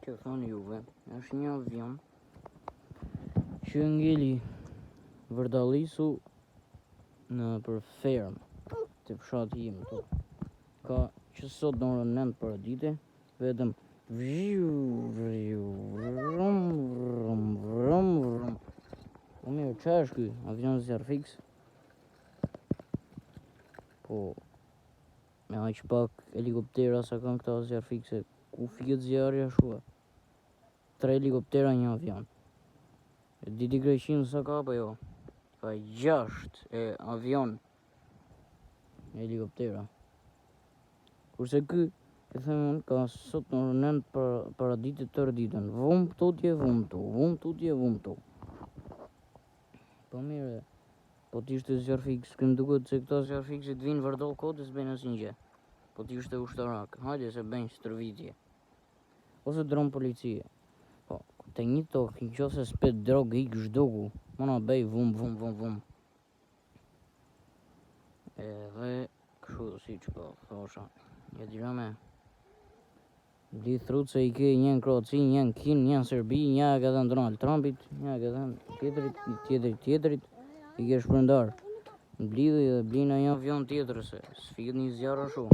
që thonë juve, është një avion që ngeli vërdalisu për fermë të fshati im tu. Ka që sot në orën 9 për dite, vetëm vrum. Po mirë, qa është ky? Avion zjarr-fix? Po, me aq pak helikoptera sa kanë këta zjarr-fixe, ku fiket zjarri ashtu? 3 helikoptera një avion. E diti Greqin sa ka apo jo? Ka 6 avion helikoptera. Kurse ky, e them unë, ka sot në orën 9 para ditë tërë ditën. Vum tutje, vum tu. Po mirë, po t'ishte zjarr-fix, këmë duket se këta zjarr-fixit vinë vërdall kodës bëjnë asin gjë. Po t'ishte ushtarak, hajde se bëjnë stërvitje. Ose dron policie. Po, te një tokë, në qoftë se s'pet drogë ik zhduku, mëna bëj vum. Edhe kështu si që po thosha, e dira me bli thrut se i ke një në Kroaci, një në Kin, një në Serbi, një ka dhënë Donald Trumpit, një ka dhënë tjetrit, i ke shpërndar. Bli dhe bli në një avion tjetër se s'fiket një zjarë ashtu.